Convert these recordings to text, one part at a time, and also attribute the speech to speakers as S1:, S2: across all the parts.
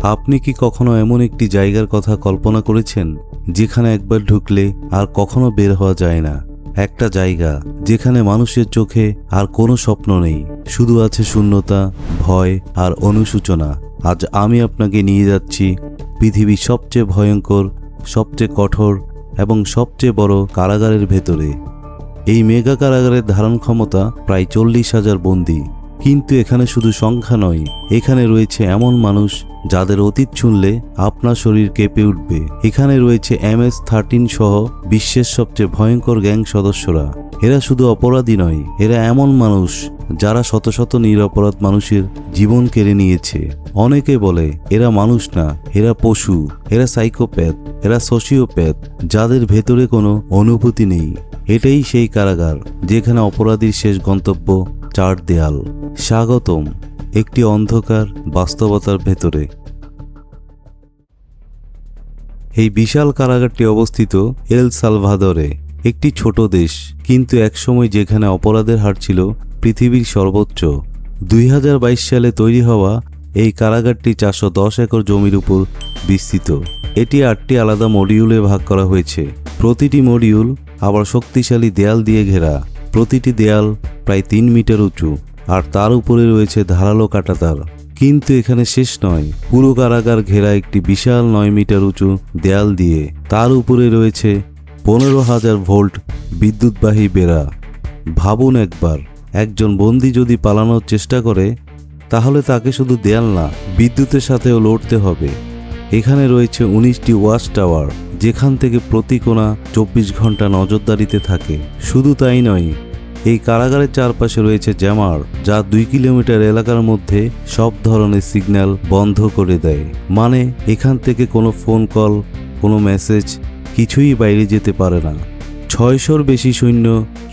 S1: আপনি কি কখনো এমন একটি জায়গার কথা কল্পনা করেছেন যেখানে একবার ঢুকলে আর কখনো বের হওয়া যায় না? একটা জায়গা যেখানে মানুষের চোখে আর কোনো স্বপ্ন নেই, শুধু আছে শূন্যতা, ভয় আর অনুশোচনা। আজ আমি আপনাকে নিয়ে যাচ্ছি পৃথিবীর সবচেয়ে ভয়ঙ্কর, সবচেয়ে কঠোর এবং সবচেয়ে বড় কারাগারের ভেতরে। এই মেগা কারাগারের ধারণ ক্ষমতা প্রায় 40,000 বন্দী। কিন্তু এখানে শুধু সংখ্যা নয়, এখানে রয়েছে এমন মানুষ যাদের অতীত শুনলে আপনার শরীর কেঁপে উঠবে। এখানে রয়েছে MS-13 সহ বিশ্বের সবচেয়ে ভয়ঙ্কর গ্যাং সদস্যরা। এরা শুধু অপরাধী নয়, এরা এমন মানুষ যারা শত শত নিরপরাধ মানুষের জীবন কেড়ে নিয়েছে। অনেকে বলে এরা মানুষ না, এরা পশু, এরা সাইকোপ্যাথ, এরা সোশিওপ্যাথ, যাদের ভেতরে কোনো অনুভূতি নেই। এটাই সেই কারাগার যেখানে অপরাধীর শেষ গন্তব্য 4 দেয়াল। স্বাগতম একটি অন্ধকার বাস্তবতার ভেতরে। এই বিশাল কারাগারটি অবস্থিত এল সালভাদরে, একটি ছোট দেশ, কিন্তু একসময় যেখানে অপরাধের হার ছিল পৃথিবীর সর্বোচ্চ। 2022 সালে তৈরি হওয়া এই কারাগারটি 410 একর জমির উপর বিস্তৃত। এটি 8টি আলাদা মডিউলে ভাগ করা হয়েছে। প্রতিটি মডিউল আবার শক্তিশালী দেয়াল দিয়ে ঘেরা। প্রতিটি দেয়াল প্রায় 3 মিটার উঁচু, আর তার উপরে রয়েছে ধারালো কাঁটাতার। কিন্তু এখানে শেষ নয়, পুরো কারাগার ঘেরা একটি বিশাল 9 মিটার উঁচু দেয়াল দিয়ে। তার উপরে রয়েছে 15,000 ভোল্ট বিদ্যুৎবাহী বেড়া। ভাবুন একবার, একজন বন্দী যদি পালানোর চেষ্টা করে, তাহলে তাকে শুধু দেয়াল না, বিদ্যুতের সাথেও লড়তে হবে। এখানে রয়েছে 19টি ওয়াচ টাওয়ার, যেখান থেকে প্রতি কোণা 24 ঘন্টা নজরদারিতে থাকে। শুধু তাই নয়, এই কারাগারের চারপাশে রয়েছে জ্যামার, যা 2 কিলোমিটার এলাকার মধ্যে সব ধরনের সিগন্যাল বন্ধ করে দেয়। মানে এখান থেকে কোনো ফোন কল, কোনো মেসেজ, কিছুই বাইরে যেতে পারে না। 600-র বেশি সৈন্য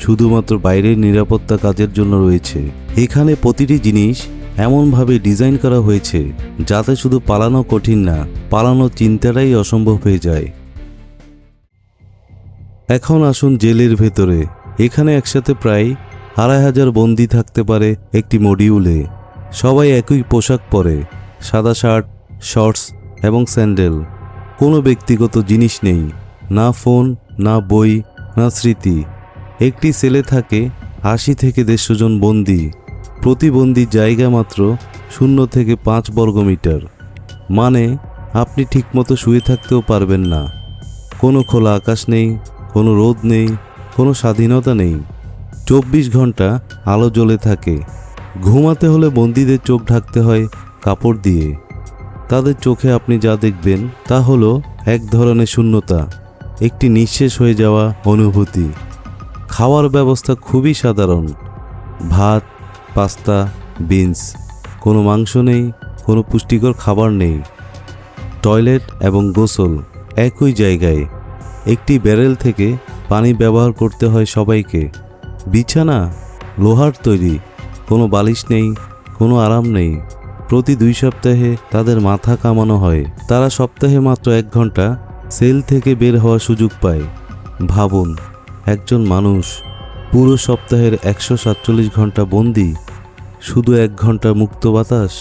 S1: শুধুমাত্র বাইরের নিরাপত্তা কাজের জন্য রয়েছে। এখানে প্রতিটি জিনিস এমনভাবে ডিজাইন করা হয়েছে যাতে শুধু পালানো কঠিন না, পালানোর চিন্তাটাই অসম্ভব হয়ে যায়। এখন আসুন জেলের ভেতরে। এখানে একসাথে প্রায় 2,500 বন্দী থাকতে পারে একটি মডিউলে। সবাই একই পোশাক পরে, সাদা শার্ট, শর্টস এবং স্যান্ডেল। কোনো ব্যক্তিগত জিনিস নেই, না ফোন, না বই, না স্মৃতি। একটি সেলে থাকে 80 থেকে 150 জন বন্দী। প্রতি বন্দির জায়গা মাত্র 0 থেকে 5 বর্গমিটার। মানে আপনি ঠিকমতো শুয়ে থাকতেও পারবেন না। কোনো খোলা আকাশ নেই, কোনো রোদ নেই, কোনো স্বাধীনতা নেই। 24 ঘন্টা আলো জ্বলে থাকে। ঘুমাতে হলে বন্দীদের চোখ ঢাকতে হয় কাপড় দিয়ে। তাদের চোখে আপনি যা দেখবেন তা হলো এক ধরনের শূন্যতা, একটি নিঃশেষ হয়ে যাওয়া অনুভূতি। খাওয়ার ব্যবস্থা খুবই সাধারণ, ভাত, পাস্তা, বিনস। কোনো মাংস নেই, কোনো পুষ্টিকর খাবার নেই। টয়লেট এবং গোসল একই জায়গায়। একটি ব্যারেল থেকে পানি ব্যবহার করতে হয় সবাইকে। বিছানা লোহার তৈরি, কোনো বালিশ নেই, কোনো আরাম নেই। প্রতি 2 সপ্তাহে তাদের মাথা কামানো হয়। তারা সপ্তাহে মাত্র 1 ঘন্টা সেল থেকে বের হওয়ার সুযোগ পায়। ভাবুন, একজন মানুষ পুরো সপ্তাহের 147 ঘন্টা বন্দী, শুধু 1 ঘন্টা মুক্ত বাতাস।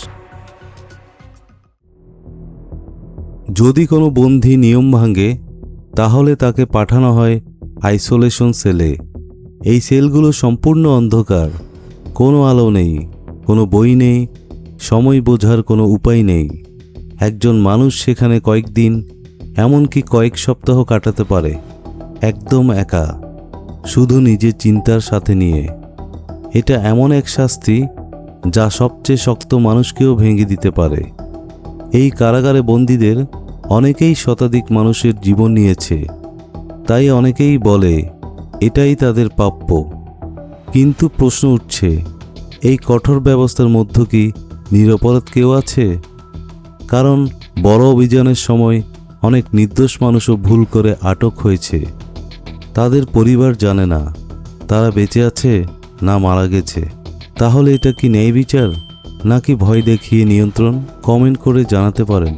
S1: যদি কোনো বন্দী নিয়ম ভাঙে, তাহলে তাকে পাঠানো হয় আইসোলেশন সেলে। এই সেলগুলো সম্পূর্ণ অন্ধকার, কোনো আলো নেই, কোনো বই নেই, সময় বোঝার কোনো উপায় নেই। একজন মানুষ সেখানে কয়েকদিন, এমনকি কয়েক সপ্তাহ কাটাতে পারে, একদম একা, শুধু নিজের চিন্তার সাথে নিয়ে। এটা এমন এক শাস্তি যা সবচেয়ে শক্ত মানুষকেও ভেঙে দিতে পারে। এই কারাগারে বন্দীদের অনেকেই শতাধিক মানুষের জীবন নিয়েছে, তাই অনেকেই বলে এটাই তাদের প্রাপ্য। কিন্তু প্রশ্ন উঠছে, এই কঠোর ব্যবস্থার মধ্যে কি নিরপরাধ কেউ আছে? কারণ বড় অভিযানের সময় অনেক নির্দোষ মানুষও ভুল করে আটক হয়েছে। তাদের পরিবার জানে না তারা বেঁচে আছে না মারা গেছে। তাহলে এটা কি ন্যায় বিচার, নাকি ভয় দেখিয়ে নিয়ন্ত্রণ? কমেন্ট করে জানাতে পারেন।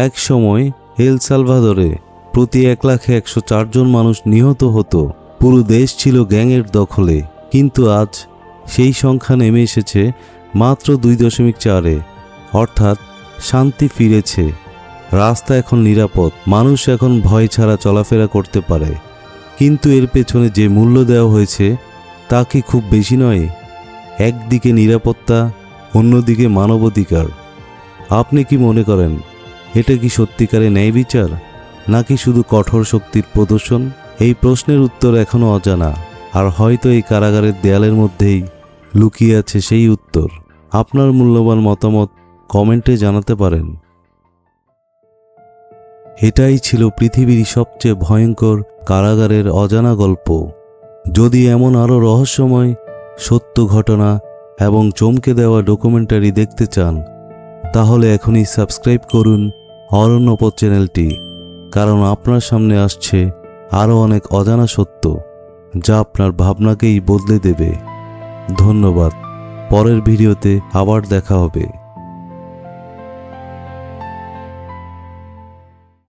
S1: এক সময় এল সালভাদরে প্রতি 1,01,04 জন মানুষ নিহত হতো। পুরো দেশ ছিল গ্যাংয়ের দখলে। কিন্তু আজ সেই সংখ্যা নেমে এসেছে মাত্র 2.4-এ, অর্থাৎ শান্তি ফিরেছে। রাস্তা এখন নিরাপদ, মানুষ এখন ভয় ছাড়া চলাফেরা করতে পারে। কিন্তু এর পেছনে যে মূল্য দেওয়া হয়েছে তা কি খুব বেশি নয়? একদিকে নিরাপত্তা, অন্যদিকে মানবাধিকার। আপনি কি মনে করেন এটা কি সত্যিকারে ন্যায় বিচার, নাকি শুধু কঠোর শক্তির প্রদর্শন? এই প্রশ্নের উত্তর এখনও অজানা, আর হয়তো এই কারাগারের দেয়ালের মধ্যেই লুকিয়ে আছে সেই উত্তর। আপনার মূল্যবান মতামত কমেন্টে জানাতে পারেন। এটাই ছিল পৃথিবীর সবচেয়ে ভয়ঙ্কর কারাগারের অজানা গল্প। যদি এমন আরও রহস্যময়, সত্য ঘটনা এবং চমকে দেওয়া ডকুমেন্টারি দেখতে চান, তাহলে এখনই সাবস্ক্রাইব করুন অরণ্যপথ চ্যানেলটি, কারণ আপনার সামনে আসছে আরও অনেক অজানা সত্য যা আপনার ভাবনাকেই বদলে দেবে। ধন্যবাদ। পরের ভিডিওতে আবার দেখা হবে।